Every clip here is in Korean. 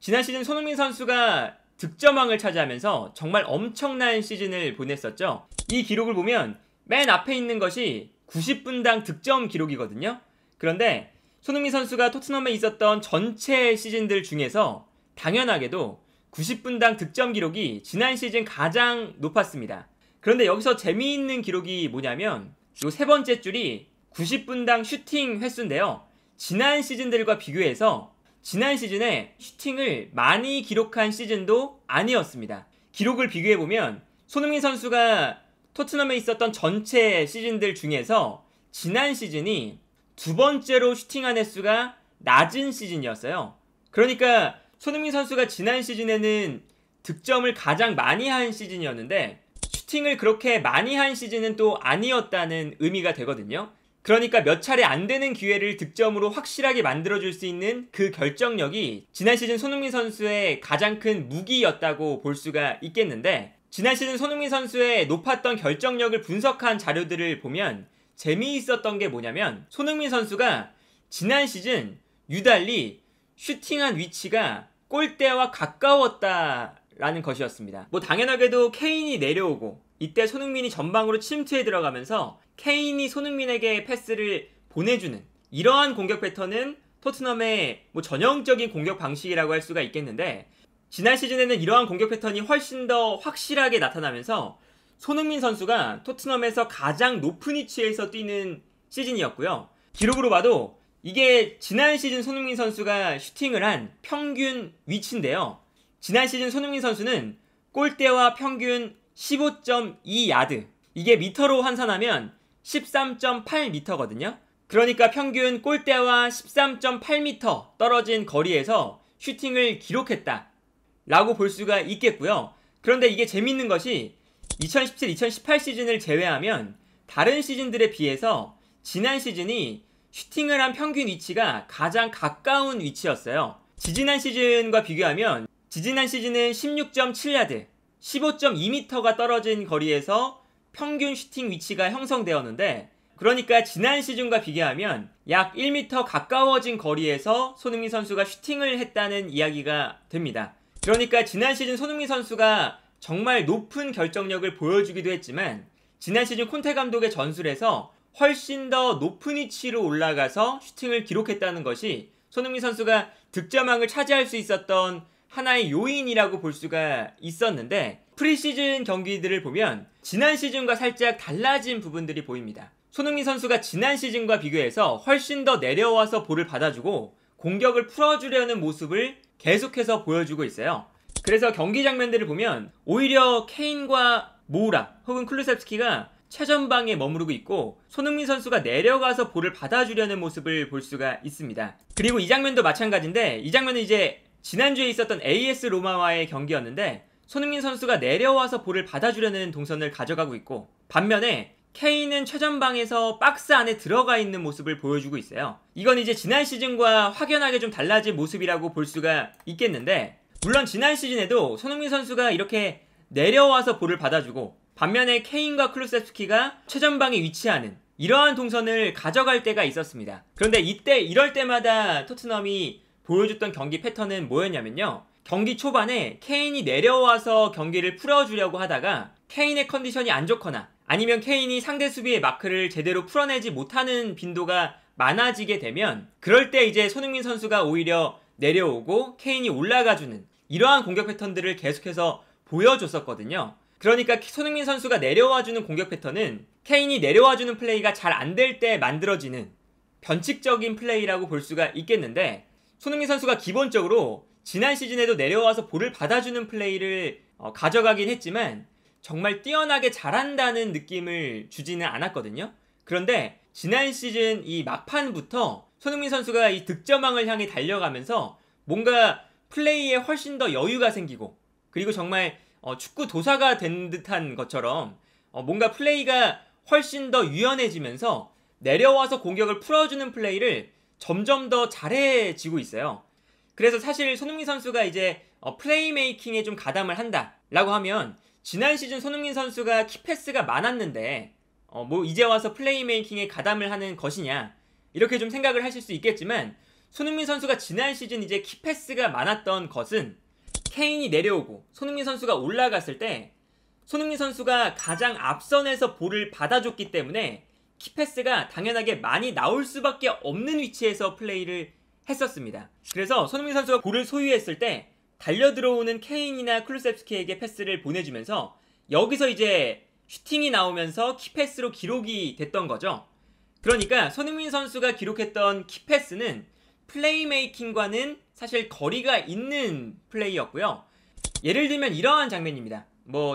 지난 시즌 손흥민 선수가 득점왕을 차지하면서 정말 엄청난 시즌을 보냈었죠. 이 기록을 보면 맨 앞에 있는 것이 90분당 득점 기록이거든요. 그런데 손흥민 선수가 토트넘에 있었던 전체 시즌들 중에서 당연하게도 90분당 득점 기록이 지난 시즌 가장 높았습니다. 그런데 여기서 재미있는 기록이 뭐냐면 이 세 번째 줄이 90분당 슈팅 횟수인데요. 지난 시즌들과 비교해서 지난 시즌에 슈팅을 많이 기록한 시즌도 아니었습니다. 기록을 비교해보면 손흥민 선수가 토트넘에 있었던 전체 시즌들 중에서 지난 시즌이 두 번째로 슈팅한 횟수가 낮은 시즌이었어요. 그러니까 손흥민 선수가 지난 시즌에는 득점을 가장 많이 한 시즌이었는데 슈팅을 그렇게 많이 한 시즌은 또 아니었다는 의미가 되거든요. 그러니까 몇 차례 안 되는 기회를 득점으로 확실하게 만들어줄 수 있는 그 결정력이 지난 시즌 손흥민 선수의 가장 큰 무기였다고 볼 수가 있겠는데, 지난 시즌 손흥민 선수의 높았던 결정력을 분석한 자료들을 보면 재미있었던 게 뭐냐면 손흥민 선수가 지난 시즌 유달리 슈팅한 위치가 골대와 가까웠다라는 것이었습니다. 당연하게도 케인이 내려오고 이때 손흥민이 전방으로 침투해 들어가면서 케인이 손흥민에게 패스를 보내주는 이러한 공격 패턴은 토트넘의 전형적인 공격 방식이라고 할 수가 있겠는데, 지난 시즌에는 이러한 공격 패턴이 훨씬 더 확실하게 나타나면서 손흥민 선수가 토트넘에서 가장 높은 위치에서 뛰는 시즌이었고요. 기록으로 봐도 이게 지난 시즌 손흥민 선수가 슈팅을 한 평균 위치인데요. 지난 시즌 손흥민 선수는 골대와 평균 15.2야드, 이게 미터로 환산하면 13.8m거든요. 그러니까 평균 골대와 13.8m 떨어진 거리에서 슈팅을 기록했다 라고 볼 수가 있겠고요. 그런데 이게 재밌는 것이 2017-2018 시즌을 제외하면 다른 시즌들에 비해서 지난 시즌이 슈팅을 한 평균 위치가 가장 가까운 위치였어요. 지지난 시즌과 비교하면 지지난 시즌은 16.7야드, 15.2m가 떨어진 거리에서 평균 슈팅 위치가 형성되었는데, 그러니까 지난 시즌과 비교하면 약 1m 가까워진 거리에서 손흥민 선수가 슈팅을 했다는 이야기가 됩니다. 그러니까 지난 시즌 손흥민 선수가 정말 높은 결정력을 보여주기도 했지만 지난 시즌 콘테 감독의 전술에서 훨씬 더 높은 위치로 올라가서 슈팅을 기록했다는 것이 손흥민 선수가 득점왕을 차지할 수 있었던 하나의 요인이라고 볼 수가 있었는데, 프리시즌 경기들을 보면 지난 시즌과 살짝 달라진 부분들이 보입니다. 손흥민 선수가 지난 시즌과 비교해서 훨씬 더 내려와서 볼을 받아주고 공격을 풀어주려는 모습을 계속해서 보여주고 있어요. 그래서 경기 장면들을 보면 오히려 케인과 모우라 혹은 클루셉스키가 최전방에 머무르고 있고 손흥민 선수가 내려가서 볼을 받아주려는 모습을 볼 수가 있습니다. 그리고 이 장면도 마찬가지인데, 이 장면은 이제 지난주에 있었던 AS 로마와의 경기였는데 손흥민 선수가 내려와서 볼을 받아주려는 동선을 가져가고 있고, 반면에 케인은 최전방에서 박스 안에 들어가 있는 모습을 보여주고 있어요. 이건 이제 지난 시즌과 확연하게 좀 달라진 모습이라고 볼 수가 있겠는데, 물론 지난 시즌에도 손흥민 선수가 이렇게 내려와서 볼을 받아주고 반면에 케인과 클루셉스키가 최전방에 위치하는 이러한 동선을 가져갈 때가 있었습니다. 그런데 이럴 때마다 토트넘이 보여줬던 경기 패턴은 뭐였냐면요, 경기 초반에 케인이 내려와서 경기를 풀어주려고 하다가 케인의 컨디션이 안 좋거나 아니면 케인이 상대 수비의 마크를 제대로 풀어내지 못하는 빈도가 많아지게 되면 그럴 때 이제 손흥민 선수가 오히려 내려오고 케인이 올라가주는 이러한 공격 패턴들을 계속해서 보여줬었거든요. 그러니까 손흥민 선수가 내려와주는 공격 패턴은 케인이 내려와주는 플레이가 잘 안 될 때 만들어지는 변칙적인 플레이라고 볼 수가 있겠는데, 손흥민 선수가 기본적으로 지난 시즌에도 내려와서 볼을 받아주는 플레이를 가져가긴 했지만 정말 뛰어나게 잘한다는 느낌을 주지는 않았거든요. 그런데 지난 시즌 이 막판부터 손흥민 선수가 이 득점왕을 향해 달려가면서 뭔가 플레이에 훨씬 더 여유가 생기고, 그리고 정말 축구 도사가 된 듯한 것처럼 뭔가 플레이가 훨씬 더 유연해지면서 내려와서 공격을 풀어주는 플레이를 점점 더 잘해지고 있어요. 그래서 사실 손흥민 선수가 이제 플레이메이킹에 좀 가담을 한다라고 하면 지난 시즌 손흥민 선수가 키패스가 많았는데 이제 와서 플레이메이킹에 가담을 하는 것이냐 이렇게 좀 생각을 하실 수 있겠지만 손흥민 선수가 지난 시즌 이제 키패스가 많았던 것은 케인이 내려오고 손흥민 선수가 올라갔을 때 손흥민 선수가 가장 앞선에서 볼을 받아줬기 때문에 키패스가 당연하게 많이 나올 수밖에 없는 위치에서 플레이를 했었습니다. 그래서 손흥민 선수가 볼을 소유했을 때 달려들어오는 케인이나 쿨루셉스키에게 패스를 보내주면서 여기서 이제 슈팅이 나오면서 키패스로 기록이 됐던 거죠. 그러니까 손흥민 선수가 기록했던 키패스는 플레이메이킹과는 사실 거리가 있는 플레이였고요. 예를 들면 이러한 장면입니다.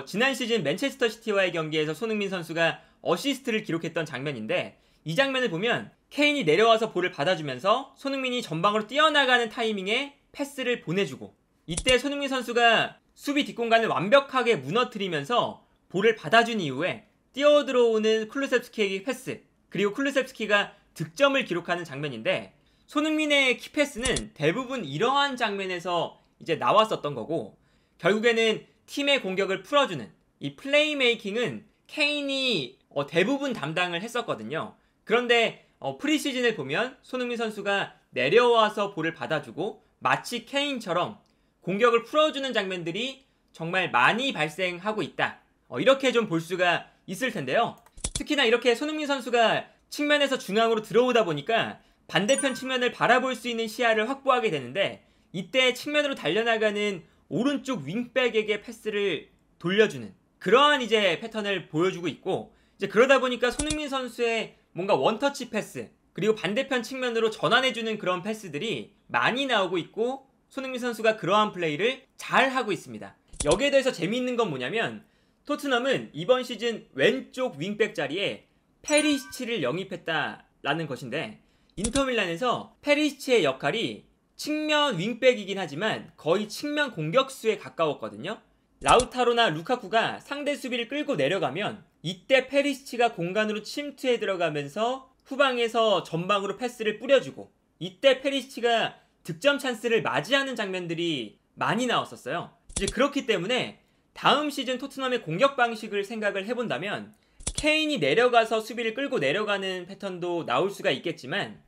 지난 시즌 맨체스터 시티와의 경기에서 손흥민 선수가 어시스트를 기록했던 장면인데, 이 장면을 보면 케인이 내려와서 볼을 받아주면서 손흥민이 전방으로 뛰어나가는 타이밍에 패스를 보내주고, 이때 손흥민 선수가 수비 뒷공간을 완벽하게 무너뜨리면서 볼을 받아준 이후에 뛰어들어오는 쿨루셉스키에게 패스, 그리고 쿨루셉스키가 득점을 기록하는 장면인데, 손흥민의 키패스는 대부분 이러한 장면에서 이제 나왔었던 거고, 결국에는 팀의 공격을 풀어주는 이 플레이메이킹은 케인이 대부분 담당을 했었거든요. 그런데 프리시즌을 보면 손흥민 선수가 내려와서 볼을 받아주고 마치 케인처럼 공격을 풀어주는 장면들이 정말 많이 발생하고 있다. 이렇게 좀 볼 수가 있을 텐데요. 특히나 이렇게 손흥민 선수가 측면에서 중앙으로 들어오다 보니까 반대편 측면을 바라볼 수 있는 시야를 확보하게 되는데, 이때 측면으로 달려나가는 오른쪽 윙백에게 패스를 돌려주는 그러한 이제 패턴을 보여주고 있고, 이제 그러다 보니까 손흥민 선수의 뭔가 원터치 패스, 그리고 반대편 측면으로 전환해주는 그런 패스들이 많이 나오고 있고, 손흥민 선수가 그러한 플레이를 잘 하고 있습니다. 여기에 대해서 재미있는 건 뭐냐면, 토트넘은 이번 시즌 왼쪽 윙백 자리에 페리시치를 영입했다라는 것인데, 인터밀란에서 페리시치의 역할이 측면 윙백이긴 하지만 거의 측면 공격수에 가까웠거든요. 라우타로나 루카쿠가 상대 수비를 끌고 내려가면 이때 페리시치가 공간으로 침투해 들어가면서 후방에서 전방으로 패스를 뿌려주고, 이때 페리시치가 득점 찬스를 맞이하는 장면들이 많이 나왔었어요. 이제 그렇기 때문에 다음 시즌 토트넘의 공격 방식을 생각을 해본다면 케인이 내려가서 수비를 끌고 내려가는 패턴도 나올 수가 있겠지만,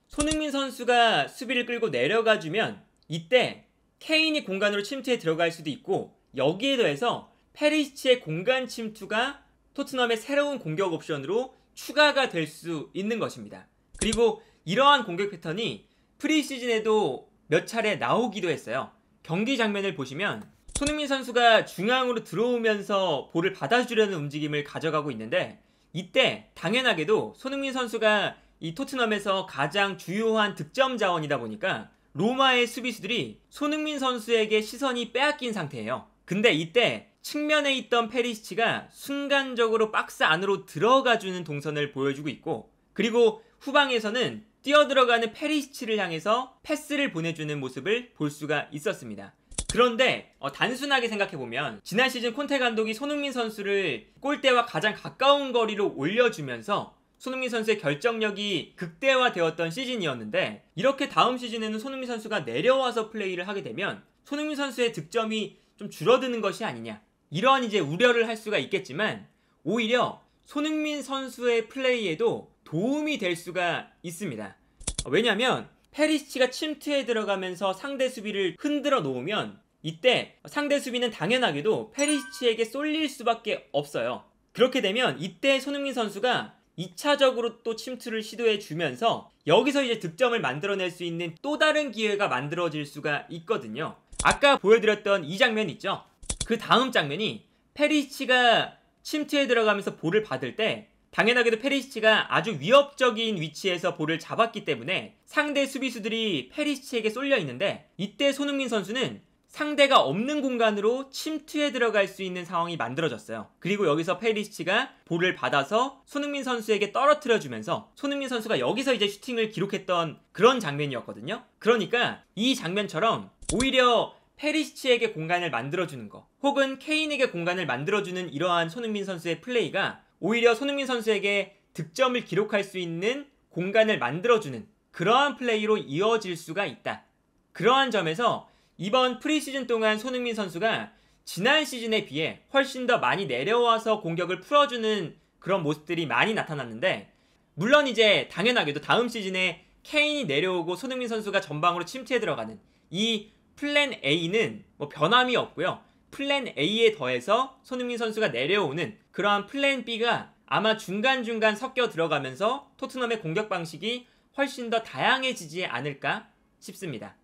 손흥민 선수가 수비를 끌고 내려가주면 이때 케인이 공간으로 침투해 들어갈 수도 있고, 여기에 더해서 페리시치의 공간 침투가 토트넘의 새로운 공격 옵션으로 추가가 될 수 있는 것입니다. 그리고 이러한 공격 패턴이 프리시즌에도 몇 차례 나오기도 했어요. 경기 장면을 보시면 손흥민 선수가 중앙으로 들어오면서 볼을 받아주려는 움직임을 가져가고 있는데, 이때 당연하게도 손흥민 선수가 이 토트넘에서 가장 주요한 득점 자원이다 보니까 로마의 수비수들이 손흥민 선수에게 시선이 빼앗긴 상태예요. 근데 이때 측면에 있던 페리시치가 순간적으로 박스 안으로 들어가주는 동선을 보여주고 있고, 그리고 후방에서는 뛰어들어가는 페리시치를 향해서 패스를 보내주는 모습을 볼 수가 있었습니다. 그런데 단순하게 생각해보면 지난 시즌 콘테 감독이 손흥민 선수를 골대와 가장 가까운 거리로 올려주면서 손흥민 선수의 결정력이 극대화되었던 시즌이었는데, 이렇게 다음 시즌에는 손흥민 선수가 내려와서 플레이를 하게 되면 손흥민 선수의 득점이 좀 줄어드는 것이 아니냐, 이러한 이제 우려를 할 수가 있겠지만, 오히려 손흥민 선수의 플레이에도 도움이 될 수가 있습니다. 왜냐면 페리시치가 침투해 들어가면서 상대 수비를 흔들어 놓으면 이때 상대 수비는 당연하게도 페리시치에게 쏠릴 수밖에 없어요. 그렇게 되면 이때 손흥민 선수가 2차적으로 또 침투를 시도해 주면서 여기서 이제 득점을 만들어낼 수 있는 또 다른 기회가 만들어질 수가 있거든요. 아까 보여드렸던 이 장면 있죠? 그 다음 장면이 페리시치가 침투해 들어가면서 볼을 받을 때 당연하게도 페리시치가 아주 위협적인 위치에서 볼을 잡았기 때문에 상대 수비수들이 페리시치에게 쏠려 있는데, 이때 손흥민 선수는 상대가 없는 공간으로 침투해 들어갈 수 있는 상황이 만들어졌어요. 그리고 여기서 페리시치가 볼을 받아서 손흥민 선수에게 떨어뜨려 주면서 손흥민 선수가 여기서 이제 슈팅을 기록했던 그런 장면이었거든요. 그러니까 이 장면처럼 오히려 페리시치에게 공간을 만들어주는 거, 혹은 케인에게 공간을 만들어주는 이러한 손흥민 선수의 플레이가 오히려 손흥민 선수에게 득점을 기록할 수 있는 공간을 만들어주는 그러한 플레이로 이어질 수가 있다. 그러한 점에서 이번 프리시즌 동안 손흥민 선수가 지난 시즌에 비해 훨씬 더 많이 내려와서 공격을 풀어주는 그런 모습들이 많이 나타났는데, 물론 이제 당연하게도 다음 시즌에 케인이 내려오고 손흥민 선수가 전방으로 침투해 들어가는 이 플랜 A는 뭐 변함이 없고요. 플랜 A에 더해서 손흥민 선수가 내려오는 그러한 플랜 B가 아마 중간중간 섞여 들어가면서 토트넘의 공격 방식이 훨씬 더 다양해지지 않을까 싶습니다.